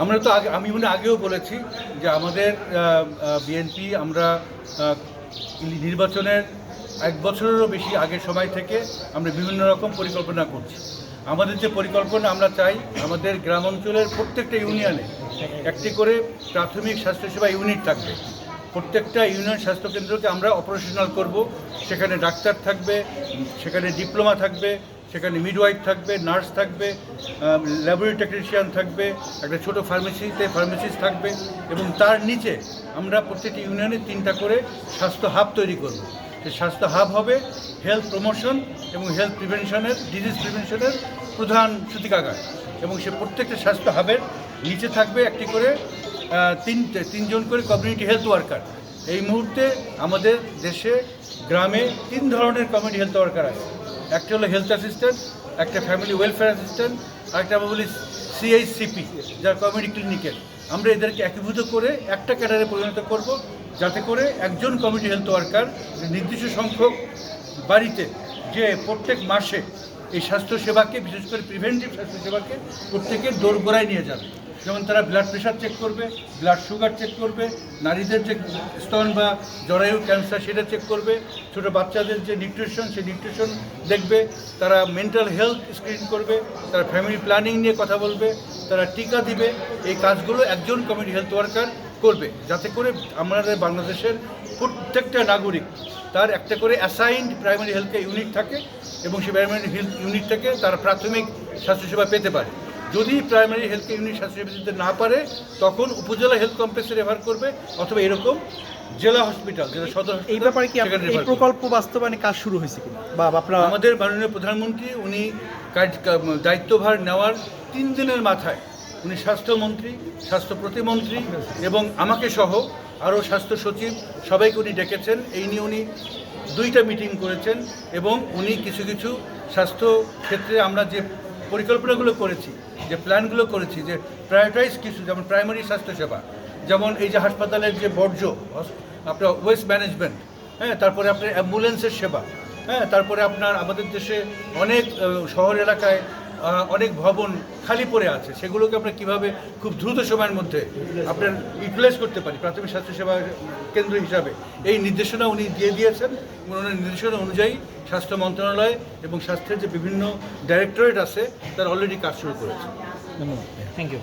আমরা তো আমি আগেও বলেছি যে আমাদের বিএনপি আমরা নির্বাচনের 1 বছরেরও বেশি আগের সময় থেকে আমরা বিভিন্ন রকম পরিকল্পনা করছি। আমাদের যে পরিকল্পনা আমরা চাই আমাদের গ্রাম অঞ্চলের প্রত্যেকটা ইউনিয়নে একটি করে প্রাথমিক স্বাস্থ্যসেবা ইউনিট থাকবে। প্রত্যেকটা ইউনিয়ন স্বাস্থ্যকেন্দ্রকে আমরা অপারেশনাল করব। সেখানে ডাক্তার থাকবে, সেখানে ডিপ্লোমা থাকবে, সেখানে মিডওয়াইফ থাকবে, নার্স থাকবে, ল্যাবরেটরি টেকনিশিয়ান থাকবে, একটা ছোটো ফার্মেসিস্ট থাকবে এবং তার নিচে আমরা প্রত্যেকটি ইউনিয়নে 3টা করে স্বাস্থ্য হাব তৈরি করব। সেই স্বাস্থ্য হাব হবে হেলথ প্রমোশন এবং হেলথ প্রিভেনশনের, ডিজিজ প্রিভেনশনের প্রধান সূতিকাগার এবং সে প্রত্যেকটা স্বাস্থ্য হাবের নিচে থাকবে একটি করে তিনজন করে কমিউনিটি হেলথ ওয়ার্কার। এই মুহূর্তে আমাদের দেশে গ্রামে 3 ধরনের কমিউনিটি হেলথ ওয়ার্কার আছে। একটা হলো হেলথ অ্যাসিস্ট্যান্ট, একটা ফ্যামিলি ওয়েলফেয়ার অ্যাসিস্ট্যান্ট, আর একটা আমরা বলি CHCP যার কমিউনিটি ক্লিনিকের। আমরা এদেরকে একীভূত করে একটা ক্যাডারে পরিণত করব, যাতে করে একজন কমিউনিটি হেলথ ওয়ার্কার নির্দিষ্ট সংখ্যক বাড়িতে যে প্রত্যেক মাসে এই স্বাস্থ্যসেবাকে, বিশেষ করে প্রিভেন্টিভ স্বাস্থ্যসেবাকে প্রত্যেকের দোরগোড়ায় নিয়ে যাবে। যেমন তারা ব্লাড প্রেশার চেক করবে, ব্লাড সুগার চেক করবে, নারীদের যে স্তন বা জরায়ু ক্যান্সার সেটা চেক করবে, ছোটো বাচ্চাদের যে নিউট্রিশন সেই নিউট্রিশন দেখবে, তারা মেন্টাল হেলথ স্ক্রিন করবে, তারা ফ্যামিলি প্ল্যানিং নিয়ে কথা বলবে, তারা টিকা দিবে। এই কাজগুলো একজন কমিউনিটি হেলথ ওয়ার্কার করবে, যাতে করে আমাদের বাংলাদেশের প্রত্যেকটা নাগরিক তার একটা করে অ্যাসাইন্ড প্রাইমারি হেলথ ইউনিট থাকে এবং সেই প্রাইমারি হেলথ ইউনিট থেকে তারা প্রাথমিক স্বাস্থ্যসেবা পেতে পারে। যদি প্রাইমারি হেলথ ইউনিট স্বাস্থ্যসেবা দিতে না পারে তখন উপজেলা হেলথ কমপ্লেক্সে রেফার করবে অথবা এরকম জেলা হসপিটাল, যেটা সদর। এই ব্যাপারে কি এই প্রকল্প বাস্তবায়নে কাজ শুরু হয়েছে কিনা বা আপনারা? আমাদের মাননীয় প্রধানমন্ত্রী উনি দায়িত্বভার নেওয়ার 3 দিনের মাথায় উনি স্বাস্থ্যমন্ত্রী, স্বাস্থ্য প্রতিমন্ত্রী এবং আমাকে সহ আরও স্বাস্থ্য সচিব সবাইকে উনি ডেকেছেন। এই নিয়ে উনি 2টা মিটিং করেছেন এবং উনি কিছু কিছু স্বাস্থ্য ক্ষেত্রে আমরা যে পরিকল্পনাগুলো করেছি, যে প্ল্যানগুলো করেছি, যে প্রায়োরিটাইজ কিছু, যেমন প্রাইমারি স্বাস্থ্যসেবা, যেমন এই যে হাসপাতালের যে বর্জ্য, আপনার ওয়েস্ট ম্যানেজমেন্ট, হ্যাঁ, তারপরে আপনার অ্যাম্বুলেন্সের সেবা, হ্যাঁ, তারপরে আপনার আমাদের দেশে অনেক শহর এলাকায় অনেক ভবন খালি পড়ে আছে, সেগুলোকে আমরা কীভাবে খুব দ্রুত সময়ের মধ্যে আপনার ইউটিলাইজ করতে পারি প্রাথমিক স্বাস্থ্যসেবা কেন্দ্র হিসাবে, এই নির্দেশনা উনি দিয়ে দিয়েছেন। ওনার নির্দেশনা অনুযায়ী স্বাস্থ্য মন্ত্রণালয় এবং স্বাস্থ্যের যে বিভিন্ন ডাইরেক্টরেট আছে তারা অলরেডি কাজ শুরু করেছে। ধন্যবাদ, থ্যাংক ইউ।